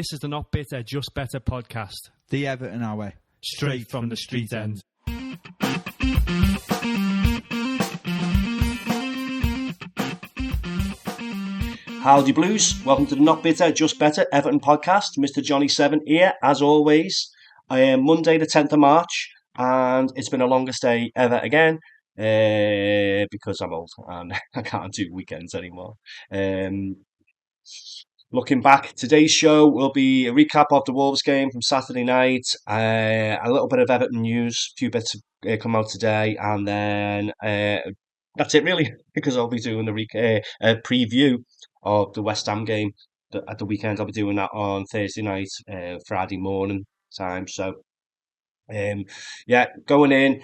This is the Not Bitter, Just Better podcast. The Everton our way. Straight from the street end. Howdy Blues, welcome to the Not Bitter, Just Better Everton podcast. Mr. Johnny 7 here, as always. I am Monday the 10th of March, and it's been the longest day ever again, because I'm old and I can't do weekends anymore. Looking back, today's show will be a recap of the Wolves game from Saturday night, a little bit of Everton news, a few bits come out today, and then that's it really, because I'll be doing the preview of the West Ham game at the weekend. I'll be doing that on Thursday night, Friday morning time. So, going in,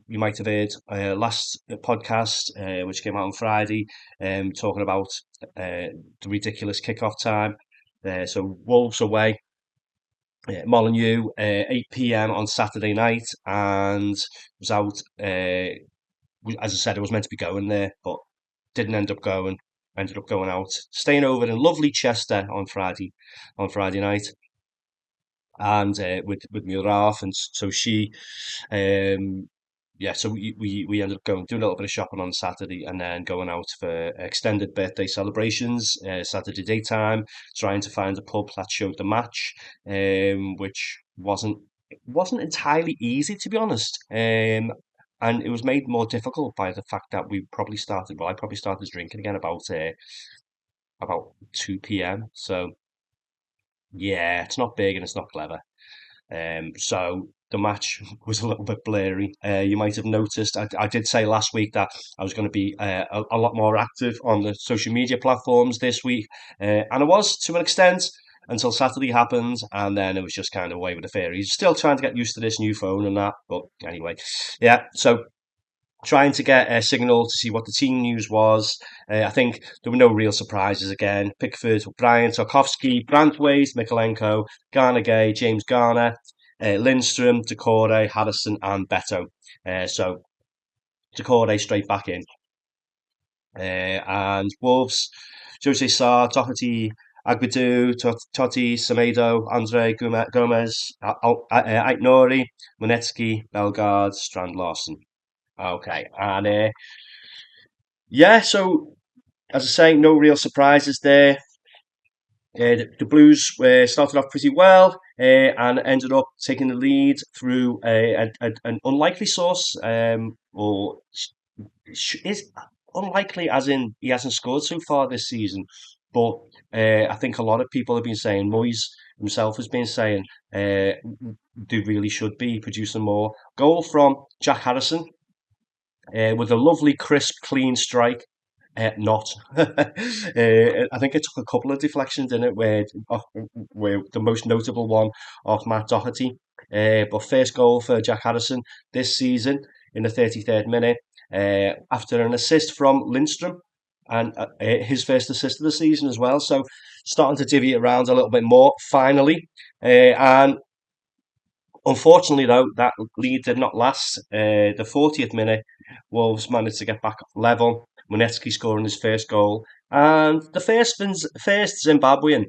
you might have heard last podcast, which came out on Friday, talking about the ridiculous kickoff time. So Wolves away, Molineux, 8 p.m. on Saturday night, and was out. As I said, I was meant to be going there, but didn't end up going. Ended up going out, staying over in lovely Chester on Friday night, and with my other half, and so she, so we ended up doing a little bit of shopping on Saturday, and then going out for extended birthday celebrations Saturday daytime, trying to find a pub that showed the match, which wasn't entirely easy, to be honest. And it was made more difficult by the fact that I probably started drinking again about 2 p.m. So yeah, it's not big and it's not clever. So the match was a little bit blurry. You might have noticed, I did say last week that I was going to be a lot more active on the social media platforms this week, and I was to an extent until Saturday happened, and then it was just kind of away with the fairies. Still trying to get used to this new phone and that, but anyway, yeah. So trying to get a signal to see what the team news was. I think there were no real surprises again. Pickford, Brian, Tarkowski, Brandwaite, Mikalenko, Garner-Gay, James Garner, Lindstrom, Decore, Harrison, and Beto. So Decore straight back in. And Wolves, Jose Sarr, Doherty, Agbadou, Totti, Semedo, Andre Gomez, Aitnori, Monetsky, Bellegarde, Strand Larson. Okay, and so as I say, no real surprises there. The Blues started off pretty well and ended up taking the lead through an unlikely source, or is unlikely as in he hasn't scored so far this season. But I think a lot of people have been saying, Moyes himself has been saying, they really should be producing more. Goal from Jack Harrison, with a lovely, crisp, clean strike. Not. I think it took a couple of deflections in it, where the most notable one of Matt Doherty. But first goal for Jack Harrison this season in the 33rd minute, after an assist from Lindstrom, and his first assist of the season as well. So starting to divvy it around a little bit more, finally. And unfortunately, though, that lead did not last. The 40th minute, Wolves managed to get back level. Monetsky scoring his first goal, and the first Zimbabwean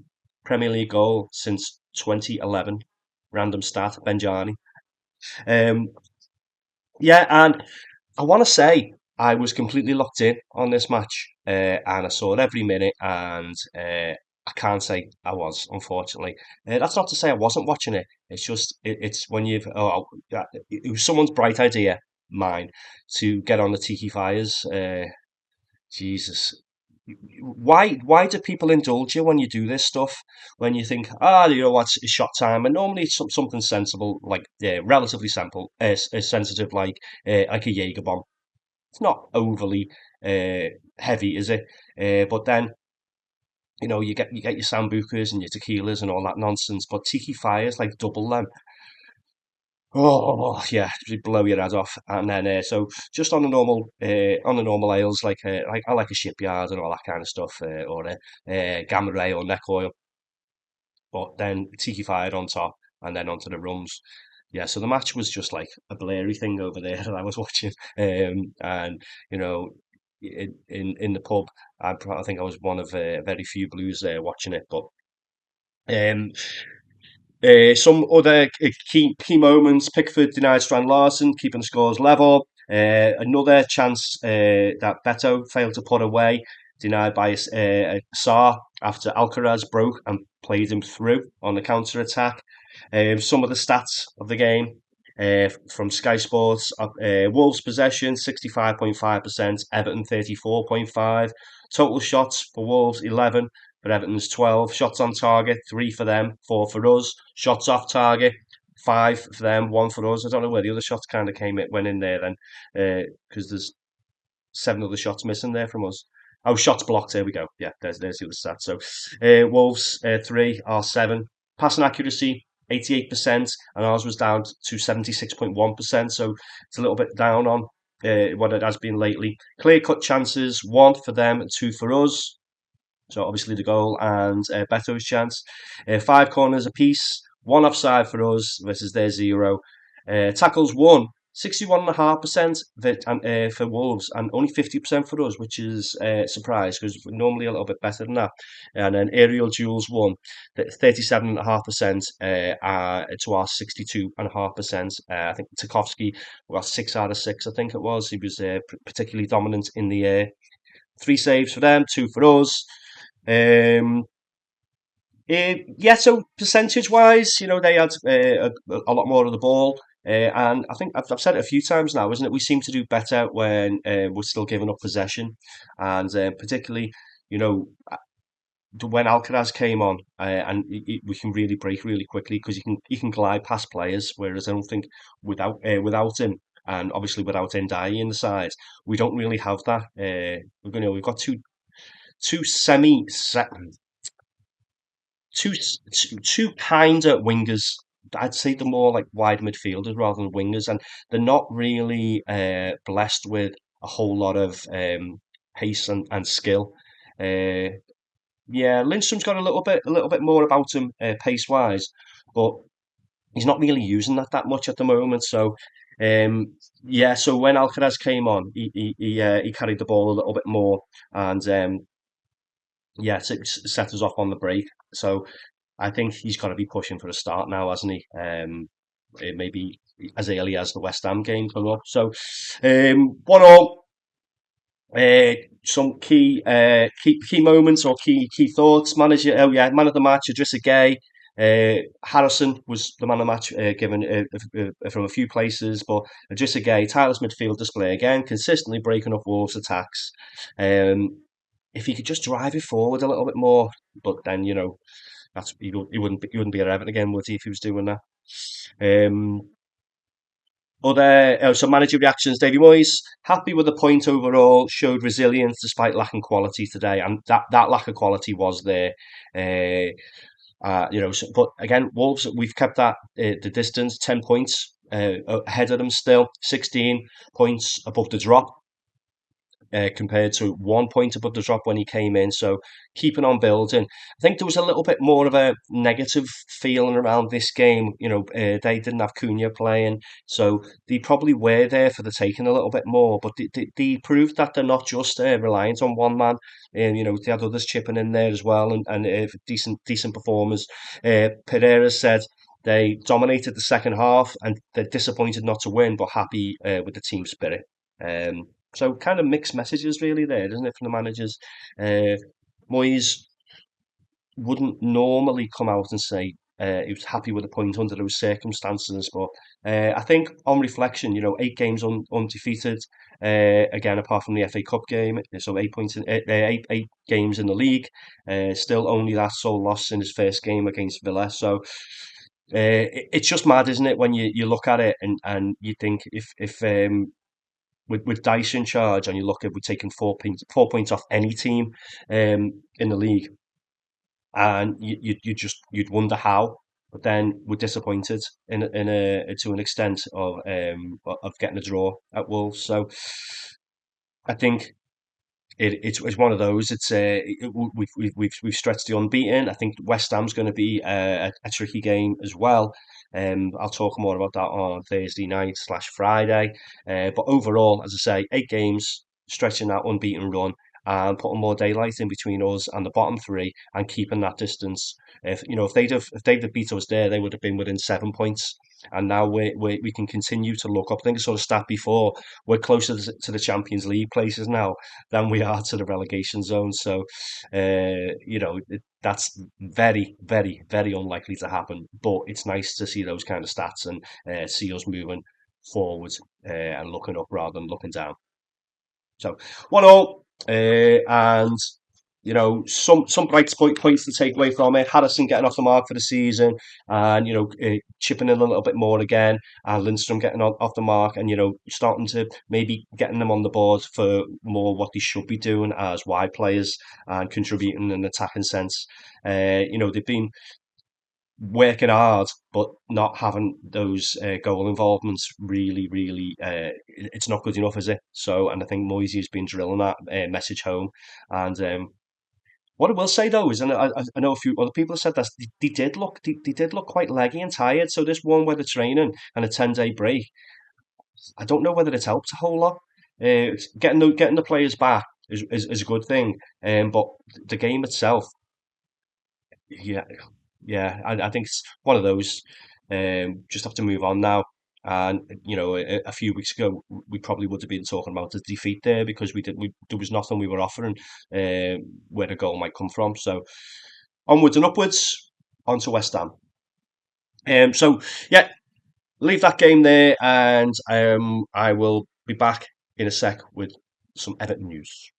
Premier League goal since 2011. Random stat, Benjani. And I want to say I was completely locked in on this match, and I saw it every minute, and I can't say I was, unfortunately. That's not to say I wasn't watching it. It's just, it's when it was someone's bright idea, mine, to get on the Tiki Fires. Jesus. Why do people indulge you when you do this stuff? When you think, you know what's a shot time, and normally it's something sensible, like relatively simple, sensitive, like a Jaeger bomb. It's not overly heavy, is it? But then you get your sambucas and your tequilas and all that nonsense. But Tiki Fires, like, double them. Oh yeah, just blow your head off, and then so just on the normal ales, like I like a Shipyard and all that kind of stuff, or a Gamma Ray or Neck Oil, but then Tiki Fired on top, and then onto the rums. Yeah, so the match was just like a blurry thing over there that I was watching, and in the pub, I think I was one of very few Blues there watching it, but Um, some other key moments: Pickford denied Strand Larson, keeping the scores level. Another chance that Beto failed to put away, denied by Sarr after Alcaraz broke and played him through on the counter attack. Some of the stats of the game from Sky Sports: Wolves possession 65.5%, Everton 34.5%. Total shots for Wolves 11, for Everton's 12. Shots on target, 3 for them, 4 for us. Shots off target, 5 for them, 1 for us. I don't know where the other shots kind of went in there then, because there's 7 other shots missing there from us. Oh, shots blocked. There we go. Yeah, there's the other stat. So, Wolves 3, our 7. Passing accuracy 88%, and ours was down to 76.1%. So it's a little bit down on what it has been lately. Clear cut chances, 1 for them and 2 for us. So obviously the goal and Beto's chance. 5 corners apiece, 1 offside for us versus their 0. Tackles 1, 61.5% for Wolves and only 50% for us, which is a surprise because we're normally a little bit better than that. And then aerial duels 1, 37.5% to our 62.5%. I think Tarkowski got 6 out of 6, I think it was. He was particularly dominant in the air. 3 saves for them, 2 for us. Um, yeah, so percentage wise, they had a lot more of the ball. And I think I've said it a few times now, isn't it? We seem to do better when we're still giving up possession. And particularly, you know, when Alcaraz came on, and we can really break really quickly because he can glide past players. Whereas I don't think without him, and obviously without Ndiaye in the side, we don't really have that. We've got two semi two kind of wingers. I'd say they're more like wide midfielders rather than wingers, and they're not really blessed with a whole lot of pace and skill. Uh, yeah, Lindstrom's got a little bit more about him pace wise, but he's not really using that much at the moment. So. Yeah, so when Alcaraz came on, he carried the ball a little bit more, and yeah, set us off on the break. So I think he's got to be pushing for a start now, hasn't he? Maybe as early as the West Ham game coming up. So, 1-1. Some key moments or key thoughts. Man of the match, Idrissa Gueye. Harrison was the man of the match given from a few places, but Idrissa Gueye, tireless midfield display again, consistently breaking up Wolves' attacks. If he could just drive it forward a little bit more, but then he wouldn't be at Everton again, would he, if he was doing that? Um, so manager reactions: Davy Moyes happy with the point overall, showed resilience despite lacking quality today, and that lack of quality was there. But again, Wolves, we've kept that the distance, 10 points ahead of them still, 16 points above the drop. Compared to 1 point above the drop when he came in. So keeping on building. I think there was a little bit more of a negative feeling around this game. They didn't have Cunha playing, so they probably were there for the taking a little bit more. But they proved that they're not just reliant on one man. And they had others chipping in there as well, and decent performers. Pereira said. They dominated the second half and they're disappointed not to win, but happy with the team spirit. So kind of mixed messages really there, isn't it, from the managers? Uh, Moyes wouldn't normally come out and say he was happy with the point under those circumstances, but I think on reflection, 8 games undefeated, again apart from the FA Cup game, so 8 points in 8 games in the league, still only that sole loss in his first game against Villa. So it's just mad, isn't it, when you look at it and you think if with Dice in charge, and you look at we're taking 4 points off any team in the league, and you'd wonder how, but then we're disappointed in a to an extent of getting a draw at Wolves. So I think it's one of those. We've stretched the unbeaten. I think West Ham's going to be a tricky game as well. I'll talk more about that on Thursday night / Friday. But overall, as I say, 8 games, stretching that unbeaten run, and putting more daylight in between us and the bottom three and keeping that distance. If they'd have beat us there, they would have been within 7 points. And now we can continue to look up. I think I saw a stat before. We're closer to the Champions League places now than we are to the relegation zone. So, that's very, very, very unlikely to happen. But it's nice to see those kind of stats and see us moving forward and looking up rather than looking down. So 1-1, and some bright points to take away from it. Harrison getting off the mark for the season, and chipping in a little bit more again, and Lindstrom getting off the mark, and starting to maybe getting them on the board for more what they should be doing as wide players and contributing in an attacking sense. They've been working hard, but not having those goal involvements really, really, it's not good enough, is it? So, and I think Moisey has been drilling that message home. And what I will say though is, and I know a few other people have said this, they did look quite leggy and tired. So this one weather training and a 10-day break, I don't know whether it's helped a whole lot. Getting the players back is a good thing, but the game itself, yeah, yeah, I think it's one of those. Just have to move on now. And a few weeks ago, we probably would have been talking about the defeat there because there was nothing we were offering where the goal might come from. So onwards and upwards, onto West Ham. So yeah, leave that game there, and I will be back in a sec with some Everton news.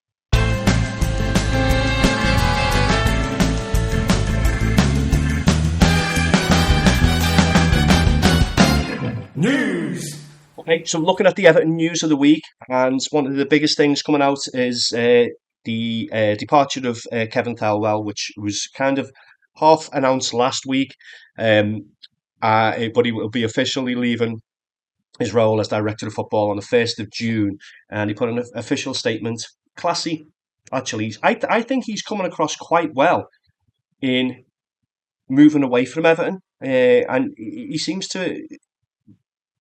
News. Okay, so looking at the Everton news of the week, and one of the biggest things coming out is the departure of Kevin Thelwell, which was kind of half announced last week, um, but he will be officially leaving his role as director of football on the 1st of June, and he put an official statement. Classy, actually. I think he's coming across quite well in moving away from Everton, and he seems to.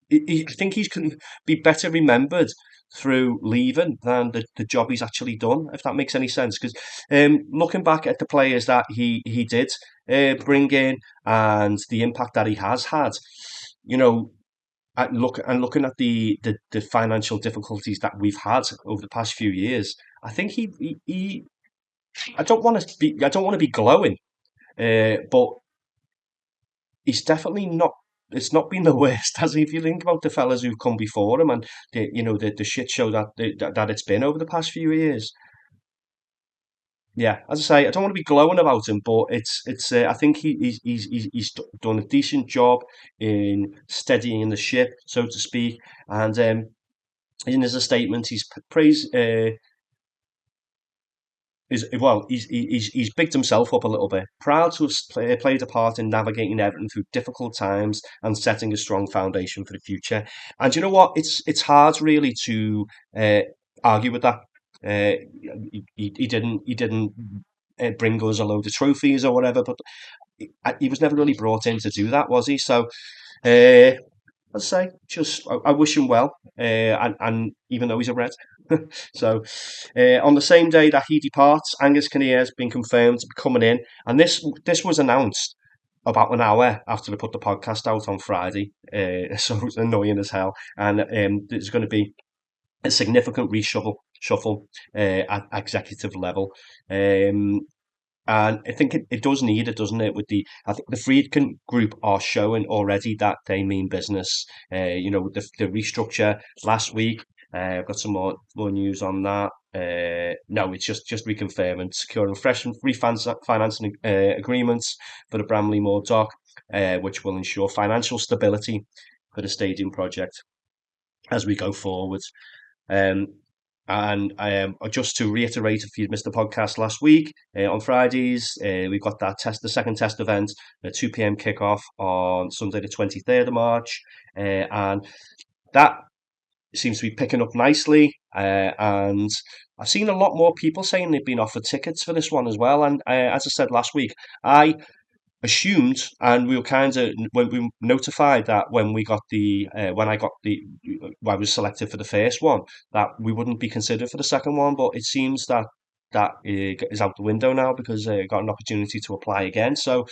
I think he's going to be better remembered through leaving than the job he's actually done, if that makes any sense. Because looking back at the players that he did bring in and the impact that he has had, you know, looking at the financial difficulties that we've had over the past few years, I think he I don't want to be glowing, but he's definitely not. It's not been the worst, has he? If you think about the fellas who've come before him and the shit show that it's been over the past few years. Yeah, as I say, I don't want to be glowing about him, but it's. I think he's done a decent job in steadying the ship, so to speak. And in his statement, he's praised. He's bigged himself up a little bit. Proud to have played a part in navigating Everton through difficult times and setting a strong foundation for the future. And you know what? It's hard really to uh, argue with that. He didn't bring us a load of trophies or whatever, but he was never really brought in to do that, was he? So uh, I'd say just I wish him well, and even though he's a red. So, on the same day that he departs, Angus Kinnear has been confirmed to be coming in, and this was announced about an hour after they put the podcast out on Friday. So it's annoying as hell, and there's going to be a significant shuffle at executive level. Um, and I think it does need it, doesn't it? I think the Friedkin group are showing already that they mean business. The restructure last week. I've got some more news on that. No, it's just reconfirming, securing fresh refinancing agreements for the Bramley Moor dock, which will ensure financial stability for the stadium project as we go forward. Um, and just to reiterate, if you missed the podcast last week, on Fridays, we've got the second test event, a 2 p.m. kickoff on Sunday, the 23rd of March. And that seems to be picking up nicely. And I've seen a lot more people saying they've been offered tickets for this one as well. And as I said last week, I assumed, and we were kind of when we were notified that when I was selected for the first one, that we wouldn't be considered for the second one. But it seems that that is out the window now because I got an opportunity to apply again. So,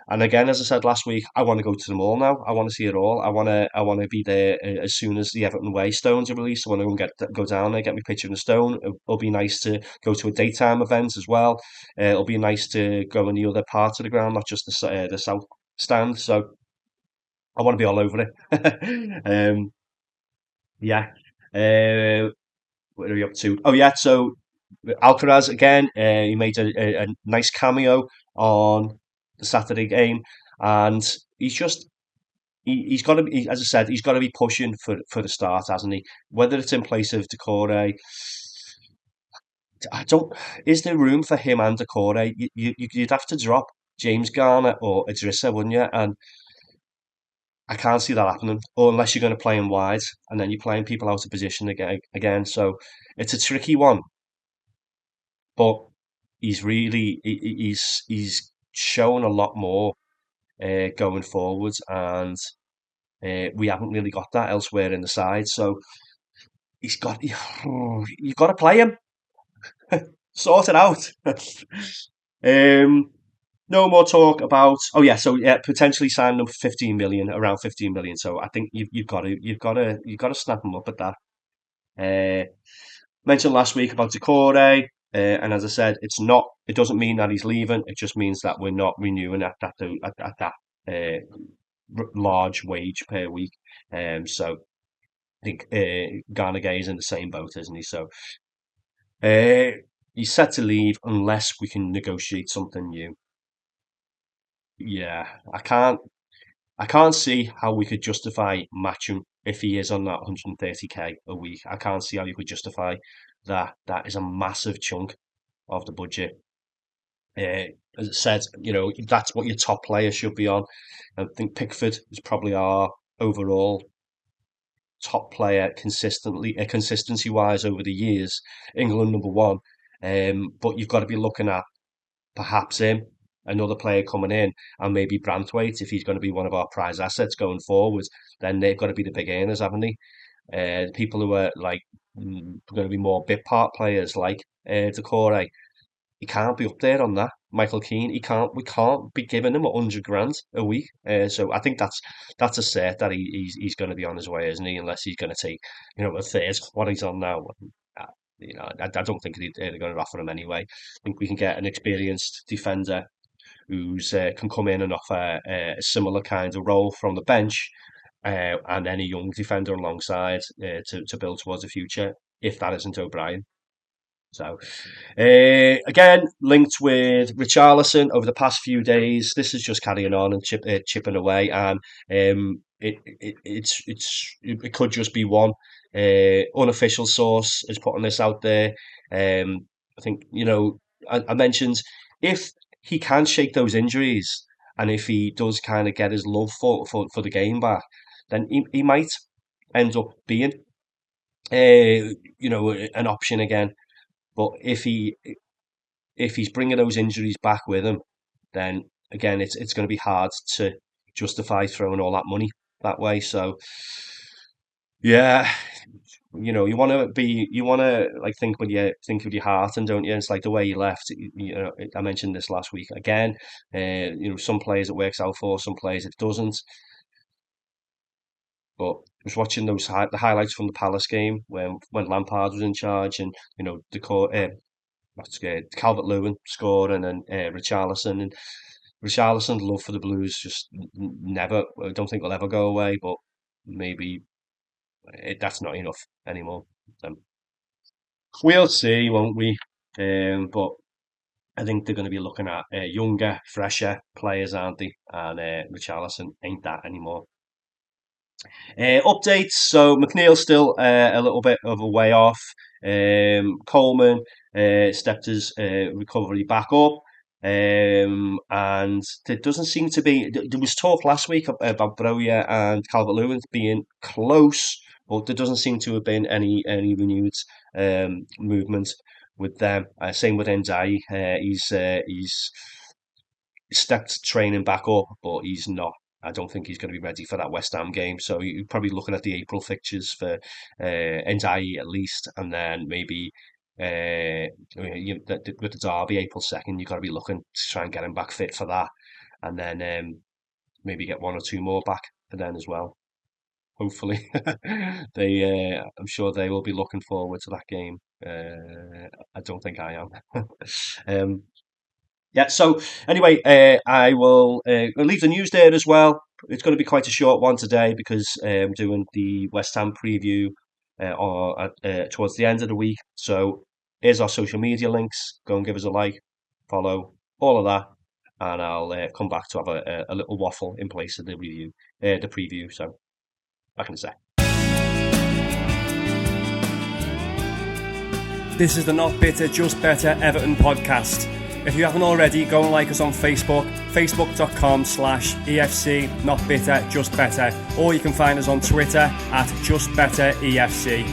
and again, as I said last week, I want to go to them all now. I want to see it all. I want to be there as soon as the Everton Way stones are released. I want to go and go down there, get my picture in the stone. It'll be nice to go to a daytime event as well. It'll be nice to go in the other part of the ground, not just the south stand. So I want to be all over it. Yeah. What are we up to? Oh yeah, so Alcaraz again. He made a nice cameo on the Saturday game, and he's just he's got to be, as I said, he's got to be pushing for the start, hasn't he? Whether it's in place of Decore, I don't. Is there room for him and Decore? You'd have to drop James Garner or Idrissa, wouldn't you? And I can't see that happening, or unless you're going to play him wide, and then you're playing people out of position again. So it's a tricky one. But he's shown a lot more going forwards, and we haven't really got that elsewhere in the side. So he's got you've got to play him, sort it out. um, no more talk about. Oh yeah, so yeah, potentially sign them for 15 million, around 15 million. So I think you've got to snap him up at that. Uh, Mentioned last week about Decore, and as I said, it doesn't mean that he's leaving. It just means that we're not renewing at that large wage per week. So I think Garner is in the same boat, isn't he? So uh, he's set to leave unless we can negotiate something new. Yeah, I can't see how we could justify matching if he is on that 130k a week. I can't see how you could justify that. That is a massive chunk of the budget. Uh, as it said, that's what your top player should be on. I think Pickford is probably our overall top player consistency wise over the years. England number one. But you've got to be looking at perhaps him, another player coming in, and maybe Brandthwaite if he's going to be one of our prize assets going forward. Then they've got to be the big earners, haven't they? The people who are like going to be more bit part players like Decore, he can't be up there on that. Michael Keane, he can't. We can't be giving him 100 grand a week. So I think that's a set that he's going to be on his way, isn't he? Unless he's going to take, a third what he's on now. Uh, I don't think they're going to offer him anyway. I think we can get an experienced defender who's can come in and offer a similar kind of role from the bench, and any young defender alongside to build towards the future. If that isn't O'Brien. So, again, linked with Richarlison over the past few days. This is just carrying on and chipping away, and it could just be one unofficial source is putting this out there. I think I mentioned if he can shake those injuries, and if he does kind of get his love for the game back, then he might end up being an option again. But if he's bringing those injuries back with him, then again it's going to be hard to justify throwing all that money that way. So yeah, you want to like think when you think with your heart, and don't you? It's like the way you left. I mentioned this last week again. Some players it works out for, some players it doesn't. But I was watching the highlights from the Palace game when Lampard was in charge, and that's good. Calvert-Lewin scoring and Richarlison. Richarlison's love for the Blues just never. I don't think will ever go away. But maybe that's not enough anymore. Um, we'll see, won't we? But I think they're going to be looking at younger, fresher players, aren't they? And Richarlison ain't that anymore. Updates. So McNeil's still a little bit of a way off. Coleman stepped his recovery back up. And there doesn't seem to be. There was talk last week about Broja and Calvert-Lewin being close, but there doesn't seem to have been any renewed movement with them. Same with Ndiaye. He's stepped training back up, but he's not. I don't think he's going to be ready for that West Ham game. So you're probably looking at the April fixtures for Ndiaye at least, and then maybe with the derby April 2nd, you've got to be looking to try and get him back fit for that, and then maybe get one or two more back then as well. Hopefully, I'm sure they will be looking forward to that game. I don't think I am. um, yeah. So anyway, I will I'll leave the news there as well. It's going to be quite a short one today because I'm doing the West Ham preview towards the end of the week. So here's our social media links. Go and give us a like, follow, all of that, and I'll come back to have a little waffle in place of the preview. So back in a sec. This is the Not Bitter, Just Better Everton podcast. If you haven't already, go and like us on Facebook, facebook.com/EFC Not Bitter, Just Better, or you can find us on Twitter @JustBetterEFC.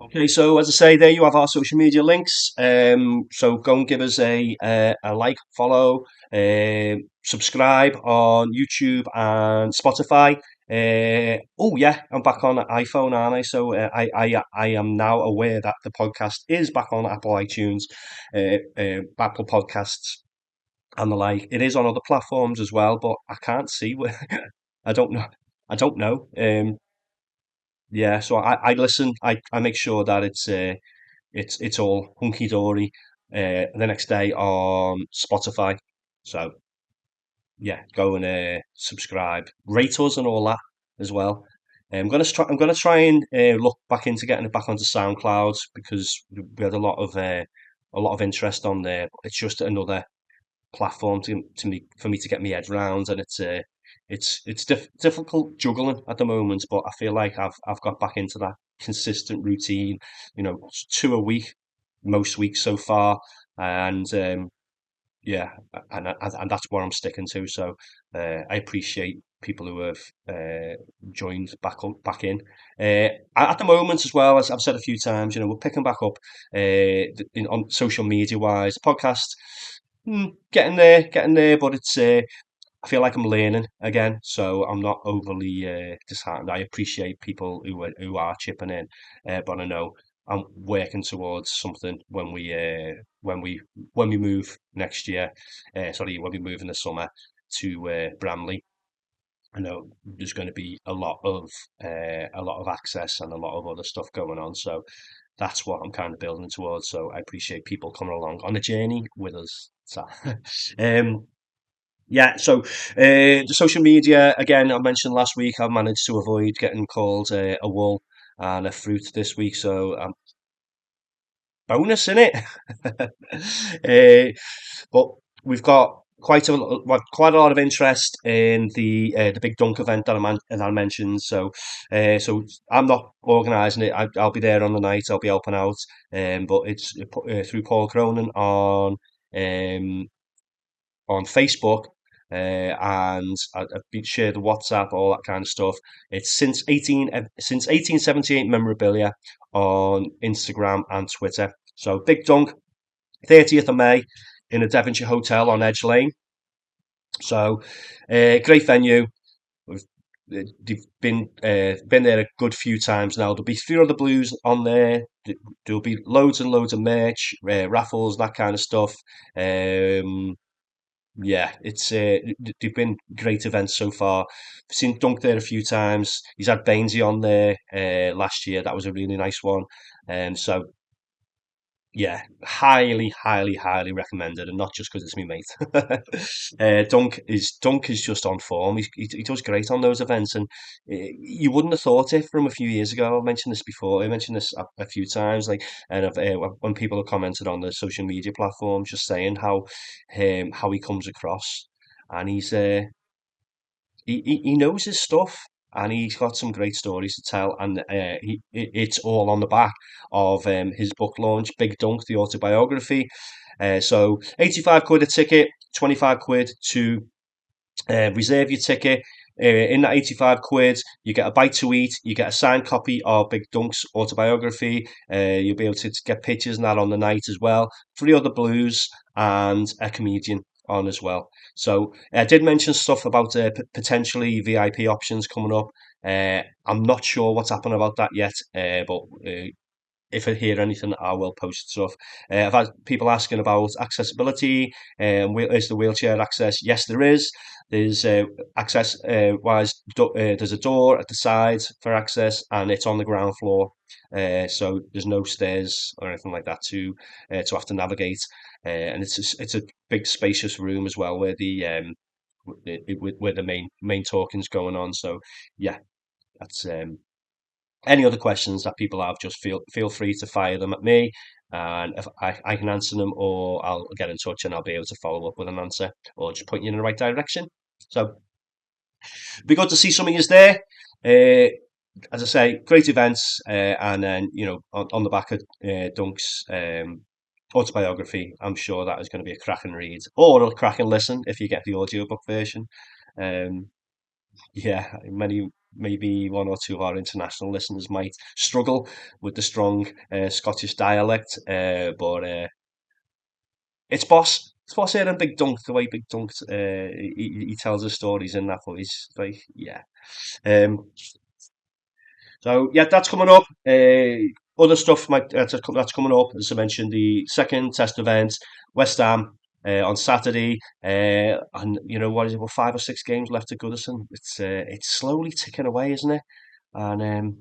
Okay, so as I say, there you have our social media links. So go and give us a like, follow, subscribe on YouTube and Spotify. Oh yeah, I'm back on iPhone, aren't I? So I am now aware that the podcast is back on Apple iTunes, Apple Podcasts, and the like. It is on other platforms as well, but I can't see where. I don't know. I don't know. Yeah, so I listen. I make sure that it's all hunky dory. The next day on Spotify. So yeah, go and subscribe, rate us, and all that as well. I'm gonna try and look back into getting it back onto SoundCloud because we had a lot of interest on there. But it's just another platform to me for me to get my head round, and it's difficult juggling at the moment. But I feel like I've got back into that consistent routine. You know, two a week, most weeks so far, and yeah, and that's what I'm sticking to. So I appreciate people who have joined back in. At the moment as well, as I've said a few times, you know, we're picking back up on social media wise. Podcast, getting there, but it's I feel like I'm learning again, so I'm not overly disheartened. I appreciate people who are chipping in, but I know I'm working towards something when we move next year. Sorry, when we move in the summer to Bramley. I know there's going to be a lot of access and a lot of other stuff going on, so that's what I'm kind of building towards. So I appreciate people coming along on the journey with us. So, yeah, so the social media again. I mentioned last week I managed to avoid getting called a wool and a fruit this week, so bonus in it. But we've got quite a lot of interest in the big dunk event that I mentioned. So I'm not organising it. I'll be there on the night. I'll be helping out. But it's through Paul Cronin um, on Facebook. And I've been shared the WhatsApp, all that kind of stuff. It's since 1878 memorabilia on Instagram and Twitter. So Big Dunk, 30th of May in a Devonshire hotel on Edge Lane. So great venue. They've been there a good few times now. There'll be three other blues on there. There'll be loads and loads of merch, raffles, that kind of stuff. Um, yeah, they've been great events so far. I've seen Dunk there a few times. He's had Bainesy on there last year. That was a really nice one. So yeah, highly, highly, highly recommended, and not just because it's me mate. Dunk is just on form. He does great on those events, and you wouldn't have thought it from a few years ago. I mentioned this before. I mentioned this a few times, like, and when people have commented on the social media platforms, just saying how he comes across, and he knows his stuff, and he's got some great stories to tell, and it's all on the back of his book launch, Big Dunk, the autobiography. So 85 quid a ticket, 25 quid to reserve your ticket. In that 85 quid, you get a bite to eat, you get a signed copy of Big Dunk's autobiography. You'll be able to get pictures and that on the night as well. Three other blues and a comedian on as well. So I did mention stuff about potentially VIP options coming up. I'm not sure what's happened about that yet, but if I hear anything, I will post stuff. I've had people asking about accessibility. Is the wheelchair access? Yes, there is. There's access wise. There's a door at the side for access, and it's on the ground floor. So there's no stairs or anything like that to have to navigate. And it's a big spacious room as well, where where the main talking's going on. So yeah, that's any other questions that people have, just feel free to fire them at me, and if I can answer them, or I'll get in touch and I'll be able to follow up with an answer, or just point you in the right direction. So be good to see some of you there. As I say, great events, and then on the back of Dunk's autobiography, I'm sure that is going to be a cracking read, or a cracking listen if you get the audiobook version. Um, yeah, maybe one or two of our international listeners might struggle with the strong Scottish dialect, but it's boss here and Big Dunk, the way Big Dunk he tells his stories in that voice, like yeah. Um, so yeah, that's coming up. Other stuff that's coming up. As I mentioned, the second test event, West Ham on Saturday, and what is it? Well, 5 or 6 games left at Goodison. It's slowly ticking away, isn't it? And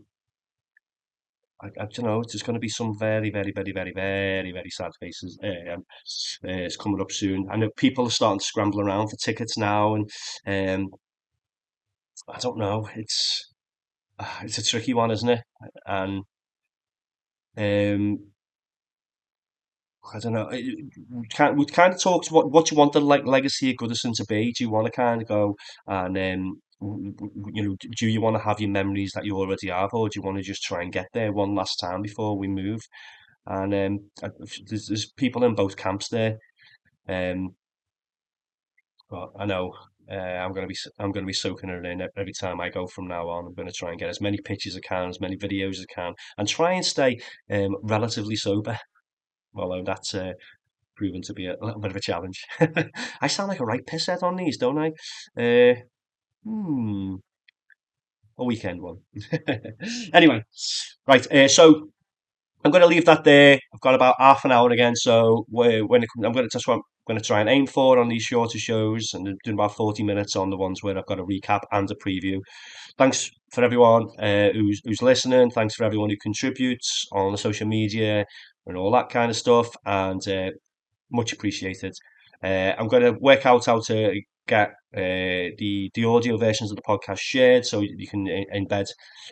I don't know. There's going to be some very, very, very, very, very, very sad faces. It's coming up soon. I know people are starting to scramble around for tickets now, and um, I don't know. It's a tricky one, isn't it? And um, I don't know. We kind of talk to what you want the legacy of Goodison to be. Do you want to kind of go and do you want to have your memories that you already have, or do you want to just try and get there one last time before we move? And there's people in both camps there. Um, but I know I'm going to be soaking it in every time I go from now on. I'm going to try and get as many pictures as I can, as many videos as I can, and try and stay relatively sober. Although that's proven to be a little bit of a challenge. I sound like a right pisshead on these, don't I? Uh, hmm, a weekend one. Anyway, right. So I'm going to leave that there. I've got about half an hour again, so I'm going to that's what I'm going to try and aim for on these shorter shows, and doing about 40 minutes on the ones where I've got a recap and a preview. Thanks for everyone who's listening. Thanks for everyone who contributes on the social media and all that kind of stuff, and much appreciated. I'm going to work out how to get the audio versions of the podcast shared, so you can embed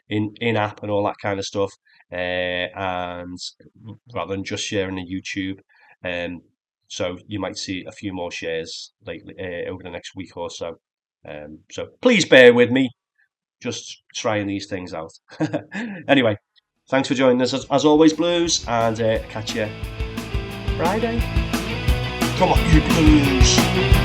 in app and all that kind of stuff, and rather than just sharing the YouTube. So you might see a few more shares lately over the next week or so. So please bear with me, just trying these things out. Anyway, thanks for joining us as always, Blues, and catch you Friday. Come on, you Blues!